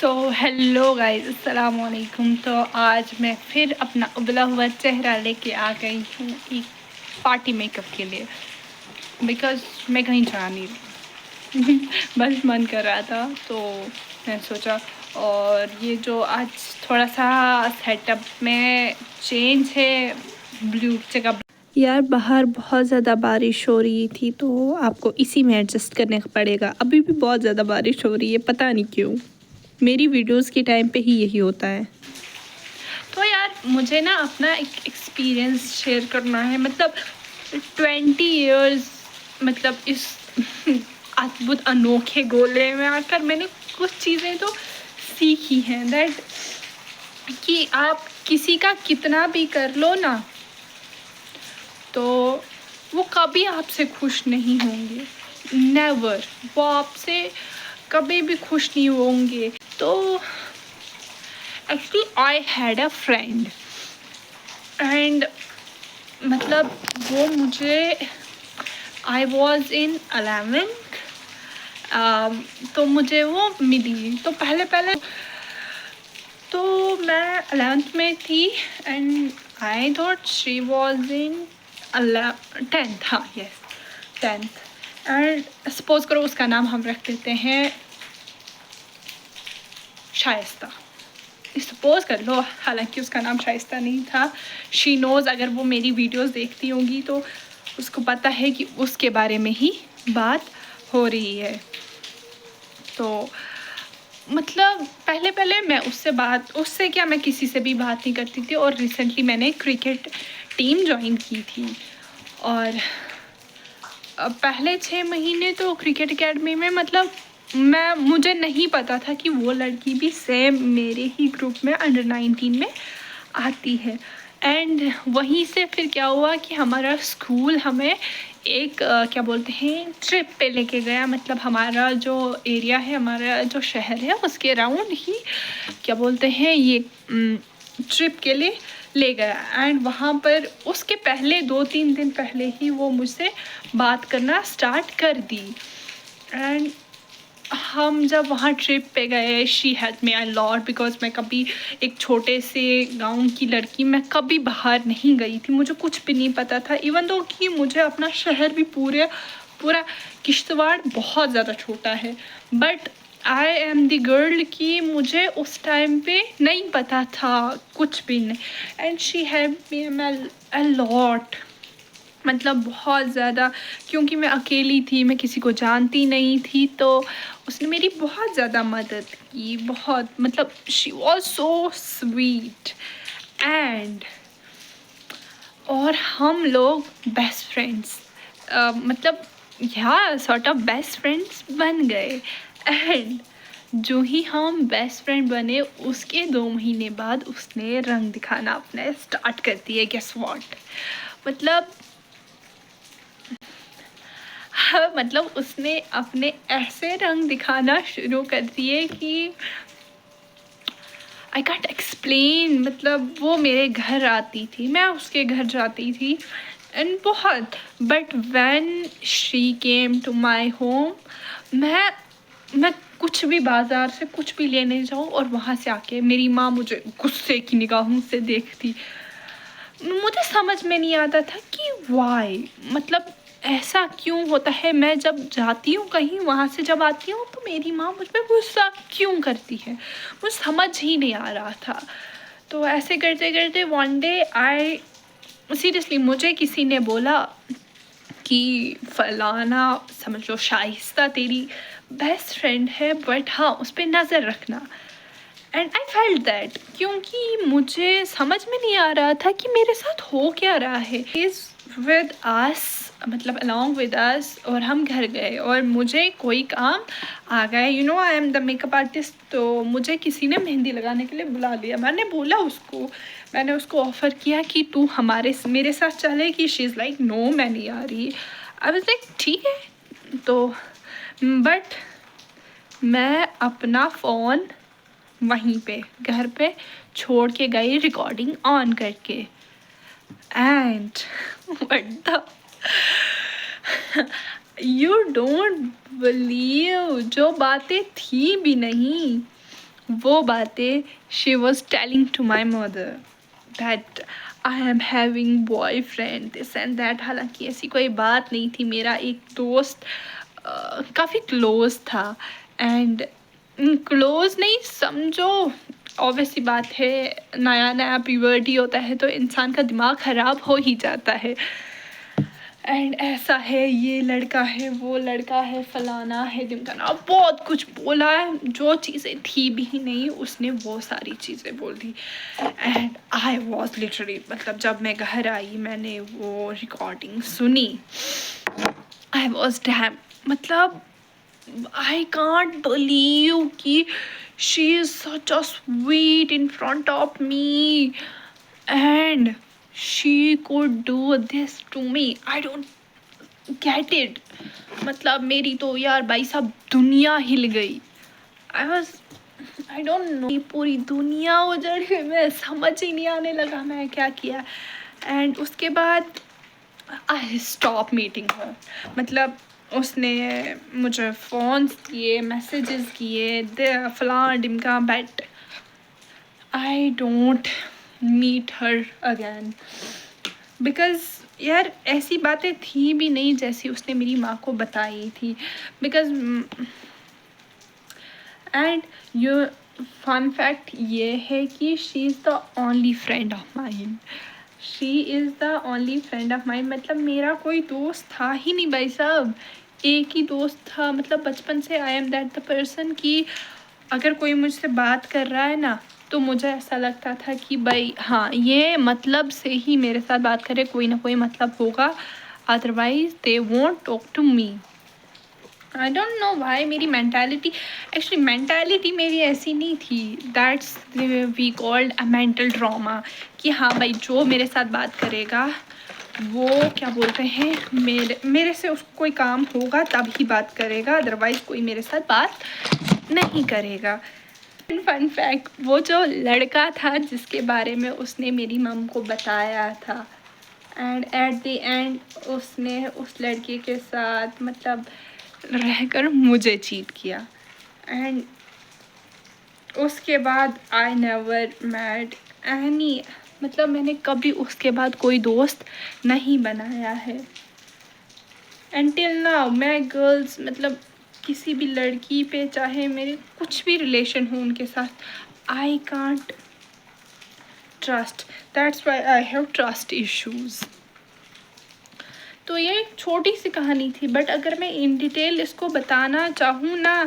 So hello guys, अस्सलाम वालेकुम। तो आज मैं फिर अपना उबला हुआ चेहरा लेके आ गई हूँ एक पार्टी मेकअप के लिए, बिकॉज़ मैं कहीं जा नहीं रही बस मन कर रहा था तो मैं सोचा। और ये जो आज थोड़ा सा सेटअप में चेंज है, ब्लू जगह यार बाहर बहुत ज़्यादा बारिश हो रही थी तो आपको इसी में एडजस्ट करने पड़ेगा। अभी भी बहुत ज़्यादा बारिश हो रही है, पता नहीं क्यों। मेरी वीडियोस के टाइम पे ही यही होता है। तो यार मुझे ना अपना एक एक्सपीरियंस शेयर करना है। मतलब 20 इयर्स, मतलब इस अद्भुत अनोखे गोले में आकर मैंने कुछ चीज़ें तो सीखी हैं दैट कि आप किसी का कितना भी कर लो ना, तो वो कभी आपसे खुश नहीं होंगे। नेवर, वो आपसे कभी भी खुश नहीं होंगे। तो actually I had a friend and मतलब वो मुझे, आई वॉज इन 11th, तो मुझे वो मिली। तो पहले पहले तो मैं 11th में थी and I thought she was in 10th। हाँ यस, 10th। एंड सपोज करो उसका नाम हम रख देते हैं शाइस्ता। सपोज कर लो, हालांकि उसका नाम शाइस्ता नहीं था। शी नोज़, अगर वो मेरी वीडियोस देखती होंगी तो उसको पता है कि उसके बारे में ही बात हो रही है। तो मतलब पहले पहले मैं उससे क्या, मैं किसी से भी बात नहीं करती थी। और रिसेंटली मैंने क्रिकेट टीम ज्वाइन की थी और पहले 6 महीने तो क्रिकेट एकेडमी में मतलब मुझे नहीं पता था कि वो लड़की भी सेम मेरे ही ग्रुप में अंडर 19 में आती है। एंड वहीं से फिर क्या हुआ कि हमारा स्कूल हमें एक क्या बोलते हैं, ट्रिप पे लेके गया। मतलब हमारा जो एरिया है, हमारा जो शहर है, उसके अराउंड ही क्या बोलते हैं ये ट्रिप के लिए ले गया। एंड वहाँ पर उसके पहले 2-3 दिन पहले ही वो मुझसे बात करना स्टार्ट कर दी। एंड हम जब वहाँ ट्रिप पे गए, she help me a lot because मैं कभी, एक छोटे से गांव की लड़की, मैं कभी बाहर नहीं गई थी, मुझे कुछ भी नहीं पता था। इवन दो कि मुझे अपना शहर भी पूरा किश्तवाड़ बहुत ज़्यादा छोटा है, but I am the girl कि मुझे उस टाइम पे नहीं पता था कुछ भी नहीं। And she help me a lot, मतलब बहुत ज़्यादा, क्योंकि मैं अकेली थी, मैं किसी को जानती नहीं थी। तो उसने मेरी बहुत ज़्यादा मदद की, बहुत, मतलब she was so sweet. And और हम लोग बेस्ट फ्रेंड्स, मतलब या सॉर्ट ऑफ बेस्ट फ्रेंड्स बन गए। एंड जो ही हम बेस्ट फ्रेंड बने, उसके 2 महीने बाद उसने रंग दिखाना अपने स्टार्ट कर दिए। गेस व्हाट, मतलब मतलब उसने अपने ऐसे रंग दिखाना शुरू कर दिए कि आई कांट एक्सप्लेन। मतलब वो मेरे घर आती थी, मैं उसके घर जाती थी एंड बहुत, but when she came to my home, मैं कुछ भी बाज़ार से कुछ भी लेने जाऊँ और वहाँ से आके मेरी माँ मुझे गुस्से की निगाहों से देखती। मुझे समझ में नहीं आता था कि वाई, मतलब ऐसा क्यों होता है। मैं जब जाती हूँ कहीं, वहाँ से जब आती हूँ, तो मेरी माँ मुझ पर गुस्सा क्यों करती है, मुझे समझ ही नहीं आ रहा था। तो ऐसे करते करते वन डे आई, सीरियसली मुझे किसी ने बोला कि फलाना, समझ लो शाइस्ता तेरी बेस्ट फ्रेंड है, बट हाँ उस पर नज़र रखना। एंड आई फेल्ट दैट, क्योंकि मुझे समझ में नहीं आ रहा था कि मेरे साथ हो क्या रहा है। इज़ विद आस, मतलब अलॉन्ग विद अस, और हम घर गए और मुझे कोई काम आ गया। You know I am the makeup artist, तो मुझे किसी ने मेहंदी लगाने के लिए बुला लिया। मैंने उसको ऑफ़र किया कि तू मेरे साथ चलेगी। शी इज़ लाइक नो, मैं नहीं आ रही। आई वाज लाइक ठीक है। तो बट मैं अपना फ़ोन वहीं पे घर पे छोड़ के गई, रिकॉर्डिंग ऑन करके। And what the, you don't believe, जो बातें थी भी नहीं वो बातें she was telling to my mother that I am having boyfriend this and that. हालांकि ऐसी कोई बात नहीं थी। मेरा एक दोस्त काफ़ी क्लोज था एंड क्लोज नहीं समझो, ऑब्वियसली बात है, नया नया प्यूबर्टी होता है तो इंसान का दिमाग ख़राब हो ही जाता है। एंड ऐसा है, ये लड़का है, वो लड़का है, फलाना है, ढिमकाना, बहुत कुछ बोला है। जो चीज़ें थी भी नहीं उसने वो सारी चीज़ें बोल दी। एंड आई वॉज लिटरली, मतलब जब मैं घर आई मैंने वो रिकॉर्डिंग सुनी, आई वॉज डैम, मतलब आई कांट बिलीव कि she is such a sweet in front of me and she could do this to me. I don't get it. मतलब मेरी तो यार भाई साहब दुनिया हिल गई। I don't know, पूरी दुनिया उजड़ गई। मैं समझ ही नहीं आने लगा मैं क्या किया। एंड उसके बाद आई स्टॉप मीटिंग हर। मतलब उसने मुझे फ़ोन्स किए, मैसेजेस किए, फलां डिमका, but I don't meet her again because यार ऐसी बातें थी भी नहीं जैसी उसने मेरी माँ को बताई थी। Because and yo fun fact ये है कि she is the only friend of mine. She is the only friend of mine, मतलब मेरा कोई दोस्त था ही नहीं भाई साहब, एक ही दोस्त था। मतलब बचपन से I am that the person कि अगर कोई मुझसे बात कर रहा है ना तो मुझे ऐसा लगता था कि भाई हाँ ये मतलब से ही मेरे साथ बात करे, कोई ना कोई मतलब होगा, otherwise they won't talk to me. I don't know why मेरी मैंटेलिटी, एक्चुअली मैंटेलिटी मेरी ऐसी नहीं थी। That's we called a mental trauma कि हाँ भाई जो मेरे साथ बात करेगा वो क्या बोलते हैं, मेरे से उसको कोई काम होगा तब ही बात करेगा, अदरवाइज कोई मेरे साथ बात नहीं करेगा। फन फैक्ट, वो जो लड़का था जिसके बारे में उसने मेरी मम को बताया था एंड एट द एंड उसने उस लड़के के साथ मतलब रहकर मुझे चीट किया। एंड उसके बाद आई नेवर मैड एनी, मतलब मैंने कभी उसके बाद कोई दोस्त नहीं बनाया है। एंटिल नाउ मैं गर्ल्स मतलब किसी भी लड़की पे चाहे मेरे कुछ भी रिलेशन हो उनके साथ, I can't trust. That's why I have trust issues. तो ये एक छोटी सी कहानी थी, बट अगर मैं इन डिटेल इसको बताना चाहूँ ना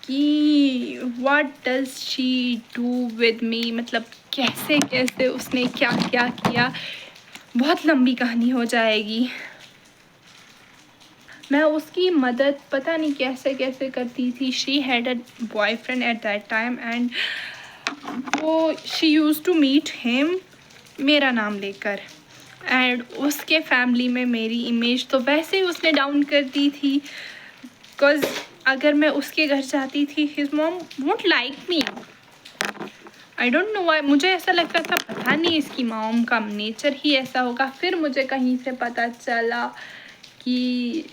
कि what does she do with me, मतलब कैसे कैसे उसने क्या क्या किया, बहुत लंबी कहानी हो जाएगी। मैं उसकी मदद पता नहीं कैसे कैसे करती थी। She had a boyfriend at that time and वो she use to meet him मेरा नाम लेकर, एंड उसके फैमिली में मेरी इमेज तो वैसे ही उसने डाउन कर दी थी। बिकॉज अगर मैं उसके घर जाती थी his mom won't like me, I don't know Y. मुझे ऐसा लगता था पता नहीं इसकी मॉम का नेचर ही ऐसा होगा। फिर मुझे कहीं से पता चला कि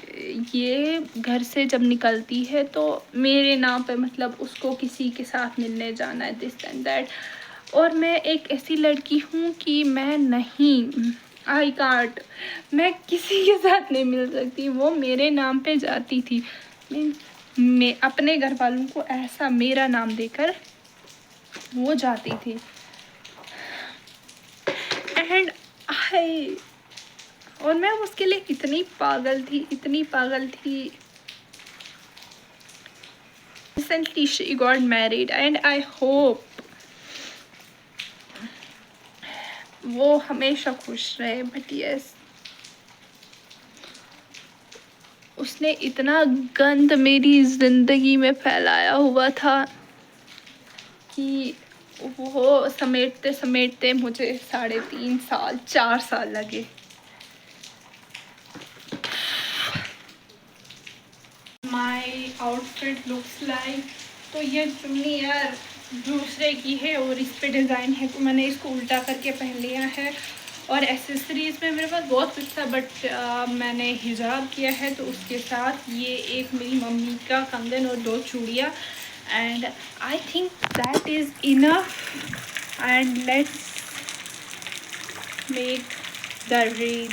ये घर से जब निकलती है तो मेरे नाम पे मतलब उसको किसी के साथ मिलने जाना है, दिस एंड दैट। और मैं एक ऐसी लड़की हूँ कि मैं नहीं, आई कांट, मैं किसी के साथ नहीं मिल सकती। वो मेरे नाम पे जाती थी, मैं अपने घर वालों को ऐसा मेरा नाम देकर वो जाती थी। एंड आई, और मैं उसके लिए इतनी पागल थी, इतनी पागल थी। Recently she got married and I hope वो हमेशा खुश रहे। बट यस, उसने इतना गंद मेरी ज़िंदगी में फैलाया हुआ था कि वो समेटते समेटते मुझे 3.5 साल 4 साल लगे। माई आउटफिट लुक्स लाइक, तो ये चुन्नी यार दूसरे की है और इस पे डिज़ाइन है तो मैंने इसको उल्टा करके पहन लिया है। और एसेसरीज़ में मेरे पास बहुत कुछ था बट मैंने हिजाब किया है तो उसके साथ ये एक मेरी मम्मी का कंगन और 2 चूड़ियाँ and I think that is enough, and let's make the reel.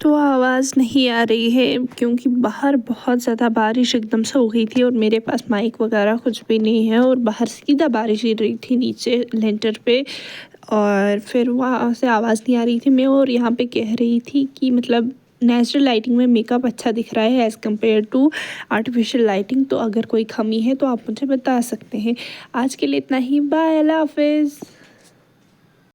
तो आवाज़ नहीं आ रही है क्योंकि बाहर बहुत ज़्यादा बारिश एकदम से हो गई थी और मेरे पास माइक वगैरह कुछ भी नहीं है और बाहर सीधा बारिश गिर रही थी नीचे लेंटर पे, और फिर वहाँ से आवाज़ नहीं आ रही थी। मैं और यहाँ पे कह रही थी कि मतलब नेचुरल लाइटिंग में मेकअप अच्छा दिख रहा है as compared to artificial lighting, तो अगर कोई कमी है तो आप मुझे बता सकते हैं। आज के लिए इतना ही, बाय, अल्लाह हाफिज़।